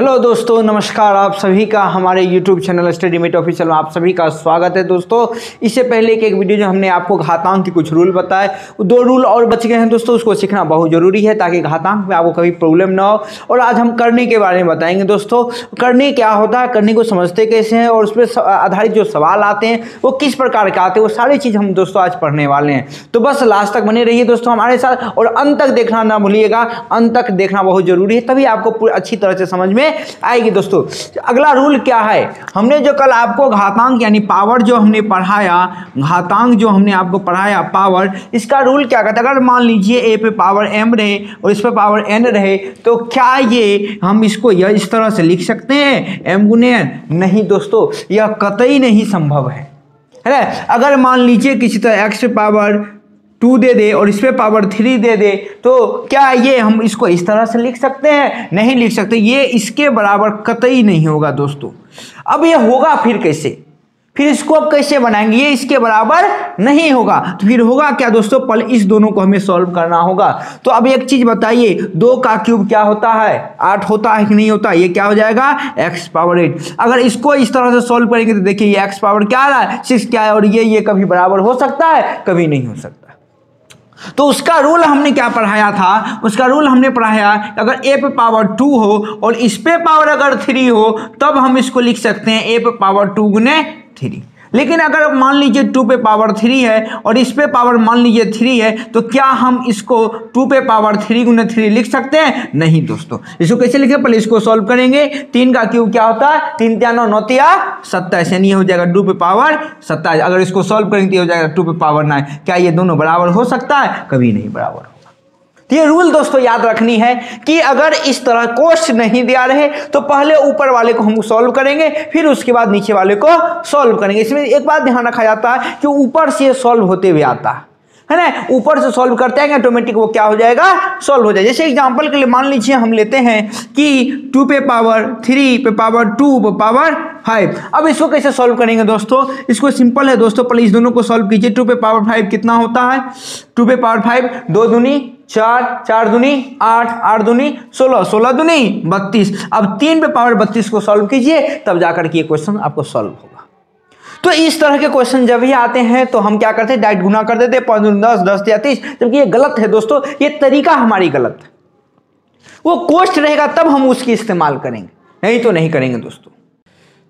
Hello दोस्तों, नमस्कार। आप सभी का हमारे YouTube चैनल स्टडीमेट ऑफिशियल में आप सभी का स्वागत है। दोस्तों, इससे पहले कि एक वीडियो जो हमने आपको घातांक के कुछ रूल बताए, वो 2 रूल और बच गए हैं दोस्तों। उसको सीखना बहुत ज़रूरी है ताकि घातांक में आपको कभी प्रॉब्लम ना हो। और आज हम करनी के बारे में बताएंगे दोस्तों। करनी क्या होता है, करनी को समझते कैसे हैं और उस पर आधारित जो सवाल आते हैं वो किस प्रकार के आते हैं, वो सारी चीज़ हम दोस्तों आज पढ़ने वाले हैं। तो बस लास्ट तक बने रहिए दोस्तों हमारे साथ, और अंत तक देखना ना भूलिएगा। अंत तक देखना बहुत ज़रूरी है, तभी आपको अच्छी तरह से समझ में आएगी दोस्तों। अगला रूल क्या है, हमने जो कल आपको घातांक यानी पावर जो हमने पढ़ाया, घातांक जो हमने आपको पढ़ाया पावर, इसका रूल क्या कहता है। अगर मान लीजिए a पे पावर m रहे और इस पे पावर n रहे, तो क्या ये हम इसको यह इस तरह से लिख सकते हैं m गुने n? नहीं दोस्तों, यह कतई नहीं संभव है ना। अगर मान लीजिए किसी तरह x पे पावर 2 दे दे और इस पे पावर 3 दे दे, तो क्या ये हम इसको इस तरह से लिख सकते हैं? नहीं लिख सकते, ये इसके बराबर कतई नहीं होगा दोस्तों। अब ये होगा फिर कैसे, फिर इसको अब कैसे बनाएंगे? ये इसके बराबर नहीं होगा, तो फिर होगा क्या दोस्तों? पहले इस दोनों को हमें सॉल्व करना होगा। तो अब एक चीज बताइए, 2 का क्यूब क्या होता है? 8 होता है कि नहीं होता? ये क्या हो जाएगा? x power 8। अगर इसको इस तरह से सॉल्व करेंगे तो देखिए ये x पावर क्या आ रहा है? 6 क्या है, और ये कभी बराबर हो सकता है? कभी नहीं हो सकता। तो उसका रूल हमने क्या पढ़ाया था? उसका रूल हमने पढ़ाया अगर a पे पावर 2 हो और इस पे पावर अगर 3 हो, तब हम इसको लिख सकते हैं a पे पावर 2 गुने 3। लेकिन अगर मान लीजिए 2 पे पावर 3 है और इस पे पावर मान लीजिए 3 है, तो क्या हम इसको 2 पे पावर 3 गुने 3 लिख सकते हैं? नहीं दोस्तों। इसको कैसे लिखें? पहले इसको सॉल्व करेंगे। 3 का क्यूब क्या होता है? 3 3 9 9 27, यानी हो जाएगा 2 पे पावर 27। अगर इसको सॉल्व करेंगे तो हो जाएगा 2 पे पावर 9। क्या ये दोनों बराबर हो सकता है? कभी नहीं बराबर। ये रूल दोस्तों याद रखनी है कि अगर इस तरह क्वेश्चन नहीं दिया रहे तो पहले ऊपर वाले को हम सॉल्व करेंगे, फिर उसके बाद नीचे वाले को सॉल्व करेंगे। इसमें एक बात ध्यान रखा जाता है कि ऊपर से सॉल्व होते हुए आता है ना, ऊपर से सॉल्व करते हैं ऑटोमेटिक वो क्या हो जाएगा? सॉल्व हो जाएगा। जैसे एग्जांपल के लिए मान लीजिए हम लेते हैं कि 2 पे पावर 3 पे पावर 2 पे पावर 5। अब इसको कैसे सॉल्व करेंगे दोस्तों? इसको सिंपल है दोस्तों, पहले इस दोनों को सॉल्व कीजिए। 2 पे पावर 5 कितना होता है? 2 पे पावर 5 2 दूनी 4, 4 दूनी 8, 8 दूनी 16, 16 दूनी 32। अब 3 पे पावर 32 को सॉल्व कीजिए, तब जाकर के ये क्वेश्चन आपको सॉल्व होगा। तो इस तरह के क्वेश्चन जब भी आते हैं तो हम क्या करते हैं? डायरेक्ट गुना कर देते हैं 5 10 10 30, जबकि ये गलत है दोस्तों। ये तरीका हमारी गलत है। वो कोष्ट रहेगा तब हम उसकी इस्तेमाल करेंगे, नहीं तो नहीं करेंगे दोस्तों।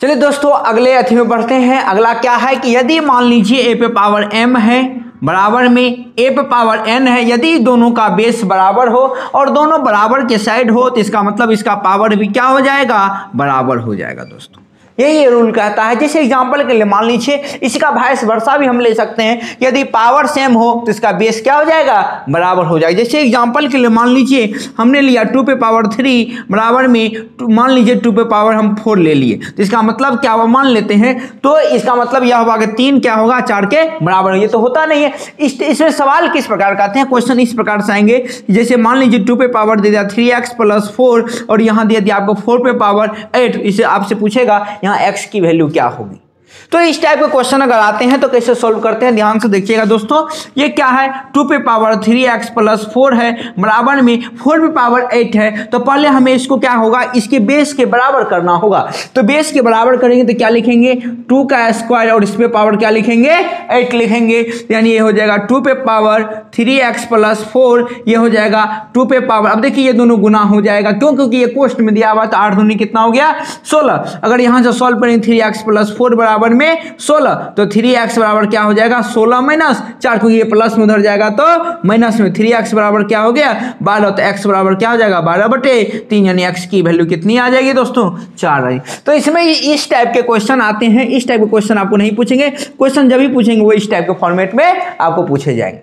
चलिए दोस्तों अगले अथी में बढ़ते हैं। अगला क्या है कि यदि मान लीजिए a पे पावर m है बराबर में a पे पावर n है, यदि दोनों का बेस बराबर हो और दोनों बराबर के साइड हो, तो इसका मतलब इसका पावर भी क्या हो जाएगा? बराबर हो जाएगा दोस्तों। ये रूल कहता है। जैसे एग्जांपल के लिए मान लीजिए इसका वाइस वर्सा भी हम ले सकते हैं, यदि पावर सेम हो तो इसका बेस क्या हो जाएगा? बराबर हो जाएगा। जैसे एग्जांपल के लिए मान लीजिए हमने लिया 2 पे पावर 3 बराबर में मान लीजिए 2 पे पावर हम 4 ले लिए, तो इसका मतलब क्या हुआ? मान लेते हैं, तो इसका मतलब यह होगा कि 3 क्या होगा? 4 के बराबर। ये तो होता नहीं है। इसमें सवाल किस प्रकार का आते हैं? क्वेश्चन इस प्रकार से आएंगे, जैसे मान लीजिए 2 पे पावर दे दिया 3x + 4 और यहाँ दे दिया आपको 4 पे पावर 8। इसे आपसे पूछेगा x की वैल्यू क्या होगी। तो इस टाइप के क्वेश्चन अगर आते हैं तो कैसे सॉल्व करते हैं, ध्यान से देखिएगा दोस्तों। ये क्या है? 2 पे पावर 3x + 4 है बराबर में 4 पे पावर 8 है। तो पहले हमें इसको क्या होगा? इसके बेस के बराबर करना होगा। तो बेस के बराबर करेंगे तो क्या लिखेंगे? 2 का स्क्वायर और इस पे पावर क्या लिखेंगे? 8 लिखेंगे। यानी ये हो जाएगा 2 पे पावर 3x + 4, ये हो जाएगा 2 पे पावर। अब देखिए ये दोनों गुना हो जाएगा, क्यों? क्योंकि ये क्वेश्चन में दिया हुआ था। 8 दूनी कितना हो गया? 16। अगर यहां से सॉल्व करेंगे 3x + 4 बराबर में 16, तो 3x बराबर क्या हो जाएगा? 16 - 4, क्योंकि ये प्लस में उधर जाएगा तो माइनस में। 3x बराबर क्या हो गया? 12। तो x बराबर क्या हो जाएगा? 12/3, यानी x की वैल्यू कितनी आ जाएगी दोस्तों? 4 आई। तो इसमें इस टाइप के क्वेश्चन आते हैं। इस टाइप के क्वेश्चन आपको नहीं पूछेंगे। क्वेश्चन जब भी पूछेंगे वो इस टाइप के फॉर्मेट में आपको पूछे जाएंगे।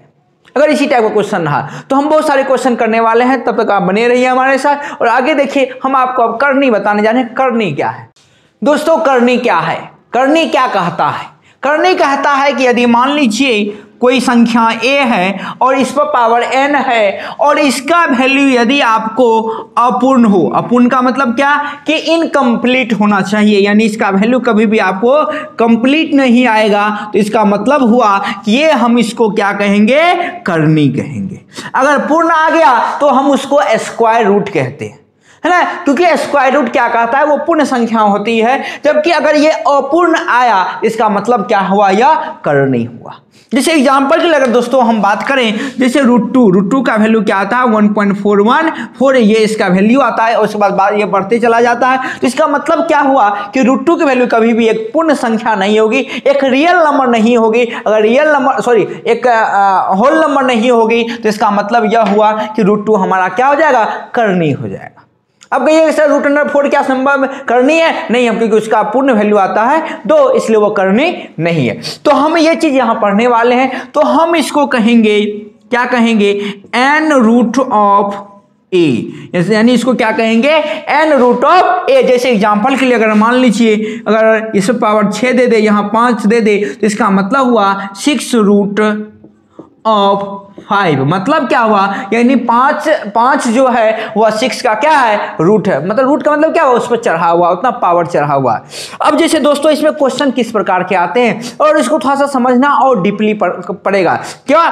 अगर इसी टाइप का क्वेश्चन रहा तो हम बहुत सारे क्वेश्चन करने वाले हैं, तब तक आप बने रहिए हमारे साथ। और आगे देखिए हम आपको अब करनी बताने जा रहे हैं। करनी क्या है दोस्तों? करनी क्या है? करनी क्या कहता है? करनी कहता है कि यदि मान लीजिए कोई संख्या a है और इस पर पावर n है और इसका वैल्यू यदि आपको अपूर्ण हो, अपूर्ण का मतलब क्या? कि इनकम्प्लीट होना चाहिए, यानी इसका वैल्यू कभी भी आपको कंप्लीट नहीं आएगा, तो इसका मतलब हुआ कि ये हम इसको क्या कहेंगे? करनी कहेंगे। अगर पूर्ण आ गया तो हम उसको स्क्वायर रूट कहते हैं, है ना, क्योंकि स्क्वायर रूट क्या कहता है, वो पूर्ण संख्या होती है, जबकि अगर ये अपूर्ण आया इसका मतलब क्या हुआ, या करनी हुआ। जैसे एग्जांपल के लिए अगर दोस्तों हम बात करें, जैसे √2 का वैल्यू क्या आता है 1.414, ये इसका वैल्यू आता है, उसके बाद ये बढ़ते चला जाता है। तो इसका मतलब क्या हुआ कि √2 की वैल्यू कभी भी एक पूर्ण संख्या नहीं होगी, एक रियल नंबर नहीं होगी। अगर रियल नंबर एक होल नंबर नहीं होगी तो इसका मतलब यह हुआ कि √2 हमारा क्या हो जाएगा, करनी हो जाएगा। अब कहिए सर √4 क्या संभव करनी है, नहीं, हम क्योंकि उसका पूर्ण वैल्यू आता है 2, इसलिए वो करनी नहीं है। तो हम ये चीज यहां पढ़ने वाले हैं, तो हम इसको कहेंगे, क्या कहेंगे, n√a, यानी इसको क्या कहेंगे, n√a। जैसे एग्जांपल के लिए अगर मान लीजिए अगर इस पावर 6 दे दे, यहाँ 5 दे दे, तो इसका मतलब हुआ 6√5। मतलब क्या हुआ, यानी 5 जो है वह 6 का क्या है, रूट है। मतलब रूट का मतलब क्या हुआ, उस पर चढ़ा हुआ, उतना पावर चढ़ा हुआ। अब जैसे दोस्तों इसमें क्वेश्चन किस प्रकार के आते हैं, और इसको थोड़ा सा समझना और डीपली पड़ेगा। क्या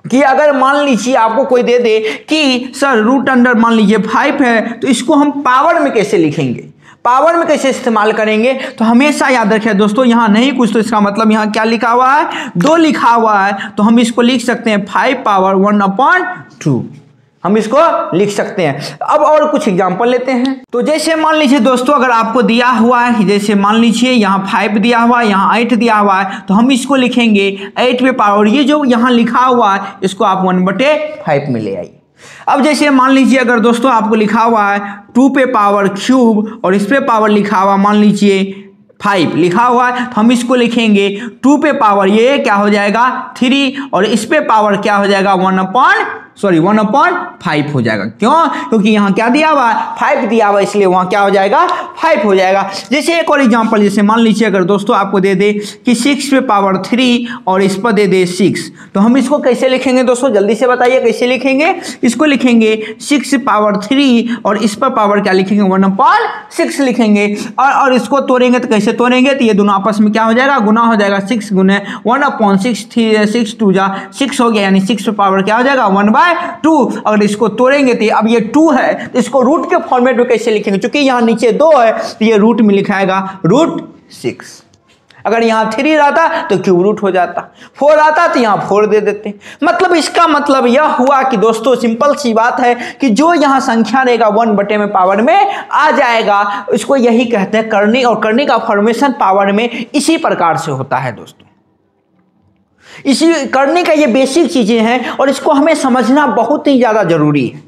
कि अगर मान लीजिए आपको कोई दे दे कि सर √अंडर मान लीजिए 5 है, तो इसको हम पावर में कैसे लिखेंगे, पावर में कैसे इस्तेमाल करेंगे, तो हमेशा याद रखें दोस्तों, यहाँ नहीं कुछ तो इसका मतलब यहाँ क्या लिखा हुआ है, 2 लिखा हुआ है, तो हम इसको लिख सकते हैं 5 पावर 1/2, हम इसको लिख सकते हैं। अब और कुछ एग्जांपल लेते हैं। तो जैसे मान लीजिए दोस्तों अगर आपको दिया हुआ है, जैसे मान लीजिए यहाँ 5 दिया हुआ है, यहाँ 8 दिया हुआ है, तो हम इसको लिखेंगे 8 पे पावर, ये जो यहाँ लिखा हुआ है इसको आप 1/5 में ले आइए। अब जैसे मान लीजिए अगर दोस्तों आपको लिखा हुआ है 2 पे पावर क्यूब, और इस पे पावर लिखा हुआ मान लीजिए 5 लिखा हुआ है, तो हम इसको लिखेंगे 2 पे पावर ये क्या हो जाएगा 3, और इस पे पावर क्या हो जाएगा 1/5 हो जाएगा। क्यों, क्योंकि यहाँ क्या दिया हुआ है, 5 दिया हुआ, इसलिए वहाँ क्या हो जाएगा, 5 हो जाएगा। जैसे एक और एग्जांपल, जैसे मान लीजिए अगर दोस्तों आपको दे दे कि 6 पे पावर 3 और इस पर दे दे 6, तो हम इसको कैसे लिखेंगे दोस्तों, जल्दी से बताइए कैसे लिखेंगे। इसको लिखेंगे 6 पावर 3 और इस पर पावर क्या लिखेंगे 1/6 लिखेंगे, और इसको तोड़ेंगे तो कैसे तोड़ेंगे, तो ये दोनों आपस में क्या हो जाएगा, गुना हो जाएगा। 6 गुने 1/6, 6 2 जा 6 हो गया, यानी 6 पे पावर क्या हो जाएगा 1/2। अगर इसको तोड़ेंगे तो अब ये 2 है, तो इसको रूट के फॉर्मेट में कैसे लिखेंगे, क्योंकि यहाँ नीचे 2 है तो ये रूट में लिखाएगा √6। अगर यहाँ 3 रहता तो क्यूब रूट हो जाता, 4 आता तो यहाँ 4 दे देते। मतलब इसका मतलब यह हुआ कि दोस्तों सिंपल सी बात है कि जो यहाँ संख्या रहेगा 1/में पावर में आ जाएगा, इसको यही कहते हैं करनी, और करनी का फॉर्मेशन पावर में इसी प्रकार से होता है दोस्तों। इसी करने का ये बेसिक चीजें हैं, और इसको हमें समझना बहुत ही ज्यादा जरूरी है,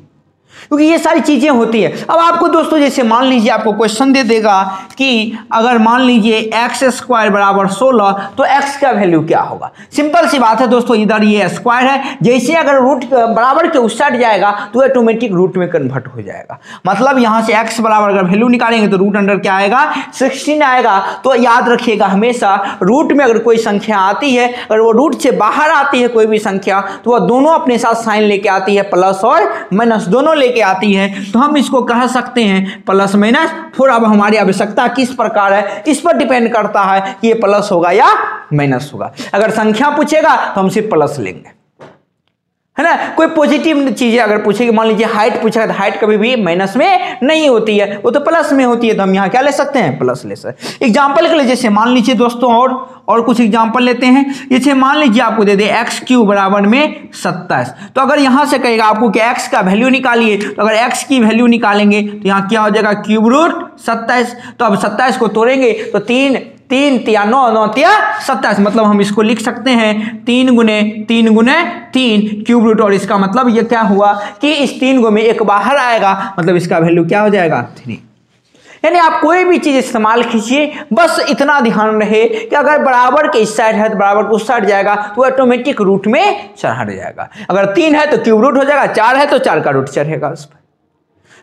क्योंकि ये सारी चीजें होती है। अब आपको दोस्तों जैसे मान लीजिए आपको क्वेश्चन दे देगा कि अगर मान लीजिए x² बराबर 16, तो x का वैल्यू क्या होगा। सिंपल सी बात है दोस्तों, इधर ये स्क्वायर है, जैसे अगर रूट बराबर के उस साइड जाएगा तो ऑटोमेटिक रूट में कन्वर्ट हो जाएगा। मतलब यहाँ से x बराबर अगर वैल्यू निकालेंगे तो √अंडर क्या आएगा 16 आएगा। तो याद रखिएगा हमेशा रूट में अगर कोई संख्या आती है, अगर वो रूट से बाहर आती है कोई भी संख्या, तो वह दोनों अपने साथ साइन लेके आती है, प्लस और माइनस दोनों लेके आती है, तो हम इसको कह सकते हैं +-4। अब हमारी आवश्यकता किस प्रकार है, इस पर डिपेंड करता है कि ये प्लस होगा या माइनस होगा। अगर संख्या पूछेगा तो हम सिर्फ प्लस लेंगे, है ना। कोई पॉजिटिव चीजें अगर पूछेगी, मान लीजिए हाइट पूछेगा, तो हाइट कभी भी माइनस में नहीं होती है, वो तो प्लस में होती है, तो हम यहाँ क्या ले सकते हैं, प्लस ले सकते हैं। एग्जाम्पल के लिए जैसे मान लीजिए दोस्तों और कुछ एग्जाम्पल लेते हैं। जैसे मान लीजिए आपको दे दे x³ बराबर में 27, तो अगर यहाँ से कहेगा आपको कि x का वैल्यू निकालिए, तो अगर x की वैल्यू निकालेंगे तो यहाँ क्या हो जाएगा √27। तो अब 27 को तोड़ेंगे तो 3 3 9 9 27, मतलब हम इसको लिख सकते हैं 3 गुने 3 क्यूब रूट, और इसका मतलब ये क्या हुआ कि इस 3 में 1 बाहर आएगा, मतलब इसका वैल्यू क्या हो जाएगा 3। यानी आप कोई भी चीज इस्तेमाल कीजिए, बस इतना ध्यान रहे कि अगर बराबर के इस साइड है तो बराबर उस साइड जाएगा, तो ऑटोमेटिक रूट में चढ़ा जाएगा। अगर 3 है तो क्यूब रूट हो जाएगा, 4 है तो 4 का रूट चढ़ेगा उस पर,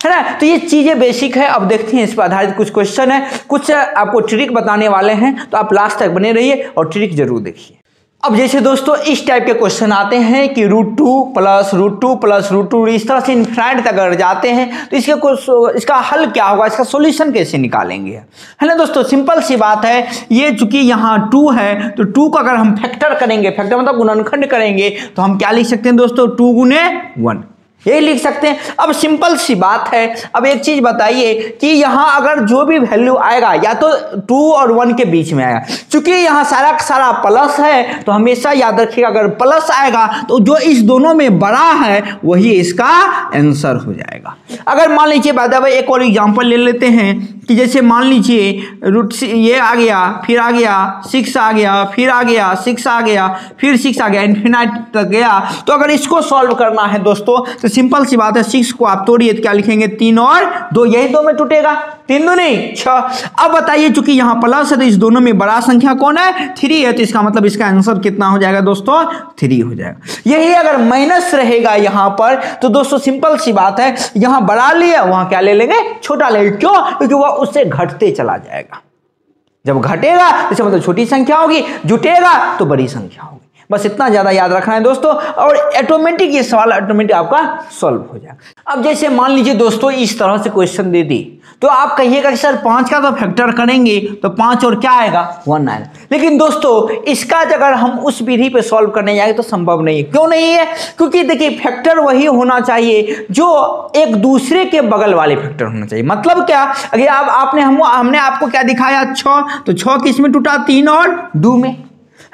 है ना। तो ये चीजें बेसिक है। अब देखते हैं इस पर आधारित कुछ क्वेश्चन है, कुछ आपको ट्रिक बताने वाले हैं, तो आप लास्ट तक बने रहिए और ट्रिक जरूर देखिए। अब जैसे दोस्तों इस टाइप के क्वेश्चन आते हैं कि √2 + √2 + √2, इस तरह से इनफिनिट तक अगर जाते हैं तो इसका हल क्या होगा, इसका सॉल्यूशन कैसे निकालेंगे, है ना दोस्तों। सिंपल सी बात है, ये चूंकि यहाँ 2 है तो 2 को अगर हम फैक्टर करेंगे, फैक्टर मतलब गुणनखंड करेंगे, तो हम क्या लिख सकते हैं दोस्तों 2 गुने 1, यही लिख सकते हैं। अब सिंपल सी बात है। अब एक चीज बताइए कि यहाँ अगर जो भी वैल्यू आएगा या तो 2 और 1 के बीच में आएगा, क्योंकि यहाँ सारा का सारा प्लस है तो हमेशा याद रखिएगा अगर प्लस आएगा तो जो इस दोनों में बड़ा है वही इसका आंसर हो जाएगा। अगर मान लीजिए बाय द वे एक और एग्जांपल ले लेते हैं कि जैसे मान लीजिए ये आ गया, फिर आ गया 6 आ गया, फिर आ गया 6 आ गया, फिर 6 आ गया, इन्फिनाइट तक गया। तो अगर इसको सॉल्व करना है दोस्तों तो सिंपल सी बात है, 6 को आप तोड़िए तो क्या लिखेंगे 3 और 2, यही 2 में टूटेगा, 3 2 नहीं 6। अब बताइए चूंकि यहाँ प्लस है तो इस दोनों में बड़ा संख्या कौन है, 3 है, तो इसका मतलब इसका आंसर कितना हो जाएगा दोस्तों, 3 हो जाएगा। यही अगर माइनस रहेगा यहाँ पर तो दोस्तों सिंपल सी बात है, यहाँ बड़ा लिया वहां क्या ले लेंगे, छोटा ले लेंगे। क्यों? क्योंकि वह उससे घटते चला जाएगा। जब घटेगा इसका मतलब छोटी संख्या होगी, जुटेगा तो बड़ी संख्या होगी। बस इतना ज्यादा याद रखना है दोस्तों, और ऑटोमेटिक ये सवाल ऑटोमेटिक आपका सॉल्व हो जाएगा। अब जैसे मान लीजिए दोस्तों इस तरह से क्वेश्चन दे दी तो आप कहिएगा कि सर 5 का तो फैक्टर करेंगे तो 5 और क्या आएगा 1 आएगा। लेकिन दोस्तों इसका अगर हम उस विधि पे सॉल्व करने जाएंगे तो संभव नहीं है। क्यों नहीं है? क्योंकि देखिए फैक्टर वही होना चाहिए जो एक दूसरे के बगल वाले फैक्टर होना चाहिए। मतलब क्या, अगर हमने आपको क्या दिखाया 6, तो 6 किस में टूटा, 3 और 2 में,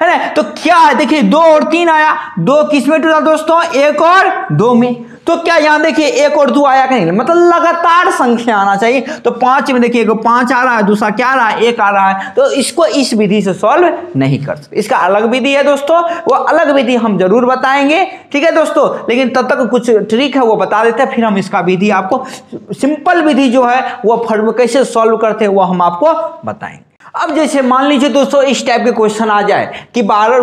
है ना। तो क्या है देखिए 2 और 3 आया, 2 किस में टूटा दोस्तों, 1 और 2 में। तो क्या यहां देखिए 1 और 2 आया कि नहीं, मतलब लगातार संख्या आना चाहिए। तो 5 में देखिए 5 आ रहा है, दूसरा क्या आ रहा है, 1 आ रहा है। तो इसको इस विधि से सॉल्व नहीं कर सकते, इसका अलग विधि है दोस्तों, वो अलग विधि हम जरूर बताएंगे, ठीक है दोस्तों। लेकिन तब तक कुछ ट्रिक है वो बता देते हैं, फिर हम इसका विधि आपको सिंपल विधि जो है वो कैसे सॉल्व करते हैं वो हम आपको बताएंगे। अब जैसे मान लीजिए दोस्तों इस टाइप के क्वेश्चन आ जाए कि 12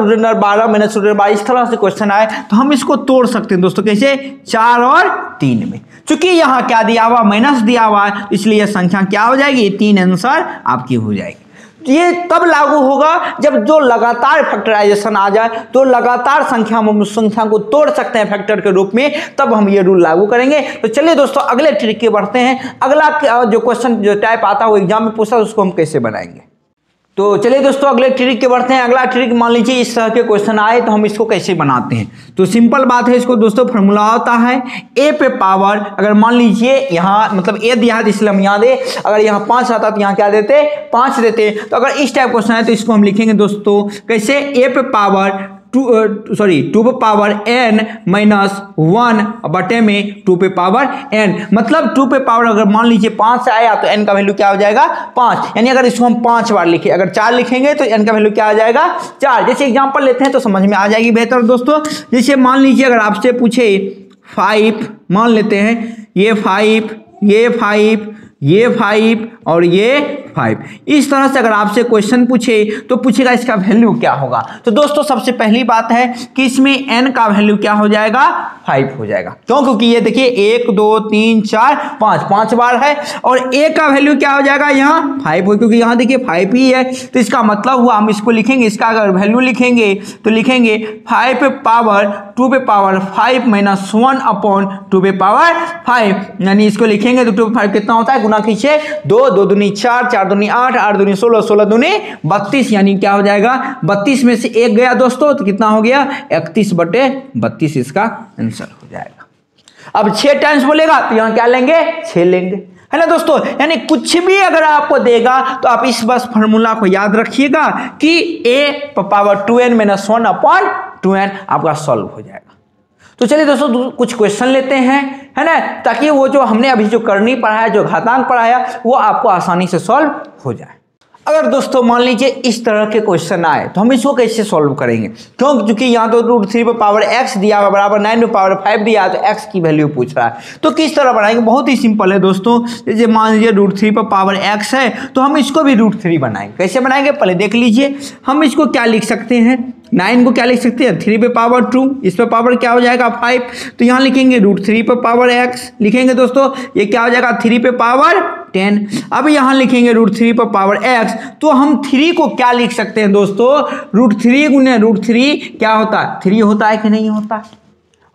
माइनस 12 इस तरह से क्वेश्चन आए तो हम इसको तोड़ सकते हैं दोस्तों, कैसे, 4 और 3 में। चूंकि यहाँ क्या दिया हुआ, माइनस दिया हुआ है, इसलिए संख्या क्या हो जाएगी, 3 आंसर आपकी हो जाएगी। ये तब लागू होगा जब जो लगातार फैक्टराइजेशन आ जाए, तो लगातार संख्या को तोड़ सकते हैं फैक्टर के रूप में, तब हम ये रूल लागू करेंगे। तो चलिए दोस्तों अगले ट्रिक के बढ़ते हैं। अगला जो क्वेश्चन जो टाइप आता है वो एग्जाम में पूछा उसको हम कैसे बनाएंगे। तो चलिए दोस्तों अगले ट्रिक के बढ़ते हैं। अगला ट्रिक मान लीजिए इस तरह के क्वेश्चन आए तो हम इसको कैसे बनाते हैं। तो सिंपल बात है, इसको दोस्तों फॉर्मूला होता है a पे पावर, अगर मान लीजिए यहाँ मतलब a दिया है तो इसलिए हम यहाँ दे, अगर यहाँ 5 आता तो यहाँ क्या देते, 5 देते। तो अगर इस टाइप क्वेश्चन है तो इसको हम लिखेंगे दोस्तों कैसे, a पे पावर 2 पे पावर n माइनस 1 बटे में 2 पे पावर n, मतलब 2 पे पावर अगर मान लीजिए 5 आया तो n का वैल्यू क्या हो जाएगा, 5। यानी अगर इसको हम 5 बार लिखे, अगर 4 लिखेंगे तो n का वैल्यू क्या आ जाएगा, 4। जैसे एग्जांपल लेते हैं तो समझ में आ जाएगी बेहतर दोस्तों। जैसे मान लीजिए अगर आपसे पूछे 5, मान लेते हैं ये 5, ये 5, ये 5 और ये 5, इस तरह से अगर आपसे क्वेश्चन पूछे तो पूछेगा इसका वैल्यू क्या होगा। तो दोस्तों सबसे पहली बात है कि इसमें n का वैल्यू क्या हो जाएगा, 5 हो जाएगा। क्यों? क्योंकि ये देखिए 1 2 3 4 5 बार है, और a का वैल्यू क्या हो जाएगा, यहाँ 5 हो, क्योंकि यहाँ देखिए 5 ही है। तो इसका मतलब हुआ हम इसको लिखेंगे, इसका अगर वैल्यू लिखेंगे तो लिखेंगे 5 पे पावर 2 पे पावर 5 माइनस 1 अपॉन 2 पे पावर 5, यानी इसको लिखेंगे तो 2 पे 5 कितना होता है, गुना कीजिए 2 2 दूनी 4 4 दूनी 8 8 दूनी 16 16 दूनी 32, यानी क्या हो जाएगा 32 में से 1 गया दोस्तों तो कितना हो गया 31 बटे 32 इसका आंसर हो जाएगा। अब 6 टाइम्स बोलेगा तो यहाँ क्या लेंगे, 6 लेंगे, है ना दोस्तों। यानी कुछ भी अगर आपको देगा तो आप इस बस फॉर्मूला को याद रखिएगा कि a power 2n minus 1 upon 2n आपका सॉल्व हो जाएगा। तो चलिए दोस्तों कुछ क्वेश्चन लेते हैं, है ना, ताकि वो जो हमने अभी जो करनी पढ़ाया, जो घातांक पढ़ाया, वो आपको आसानी से सॉल्व हो जाए। अगर दोस्तों मान लीजिए इस तरह के क्वेश्चन आए तो हम इसको कैसे सॉल्व करेंगे। क्योंकि यहाँ तो √3 पे पावर x दिया हुआ बराबर 9 पे पावर 5 दिया है, तो x की वैल्यू पूछ रहा है। तो किस तरह बनाएंगे, बहुत ही सिंपल है दोस्तों। जैसे मान लीजिए √3 पे पावर x है तो हम इसको भी √3 बनाएंगे। कैसे बनाएंगे पहले देख लीजिए। हम इसको क्या लिख सकते हैं, 9 को क्या लिख सकते हैं, 3 पे पावर 2, इस पे पावर क्या हो जाएगा 5, तो यहाँ लिखेंगे √3 पे पावर x लिखेंगे दोस्तों, ये क्या हो जाएगा 3 पे पावर 10। अब यहाँ लिखेंगे √3 पे पावर x, तो हम 3 को क्या लिख सकते हैं दोस्तों, √3 गुने √3 क्या होता है, 3 होता है कि नहीं होता है,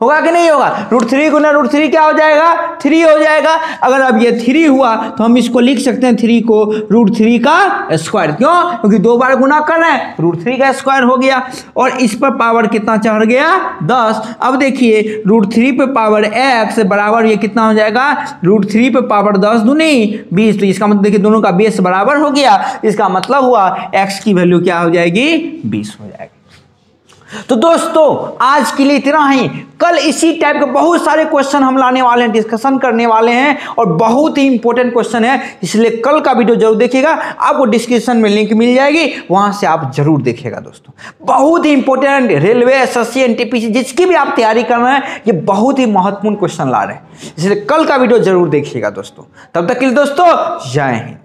होगा कि नहीं होगा? √3 गुना √3 क्या हो जाएगा? 3 हो जाएगा। अगर अब ये 3 हुआ तो हम इसको लिख सकते हैं 3 को √3 का स्क्वायर। क्यों? क्योंकि 2 बार गुना कर रहे हैं, √3 का स्क्वायर हो गया। और इस पर पावर कितना चढ़ गया? 10। अब देखिए √3 पे पावर x बराबर ये कितना हो जाएगा? √3 पे पावर 10 दूनी 20। तो इसका मतलब देखिए दोनों का बेस बराबर हो गया। इसका मतलब हुआ x की वैल्यू क्या हो जाएगी? 20 हो जाएगी। तो दोस्तों आज के लिए इतना ही। कल इसी टाइप के बहुत सारे क्वेश्चन हम लाने वाले हैं, डिस्कशन करने वाले हैं और बहुत ही इंपॉर्टेंट क्वेश्चन है, इसलिए कल का वीडियो जरूर देखिएगा। आपको डिस्क्रिप्शन में लिंक मिल जाएगी, वहां से आप जरूर देखिएगा दोस्तों। बहुत ही इंपॉर्टेंट रेलवे, एसएससी, एनटीपीसी जिसकी भी आप तैयारी कर रहे हैं, ये बहुत ही महत्वपूर्ण क्वेश्चन ला रहे हैं, इसलिए कल का वीडियो जरूर देखिएगा दोस्तों। तब तक के लिए दोस्तों जय हिंद।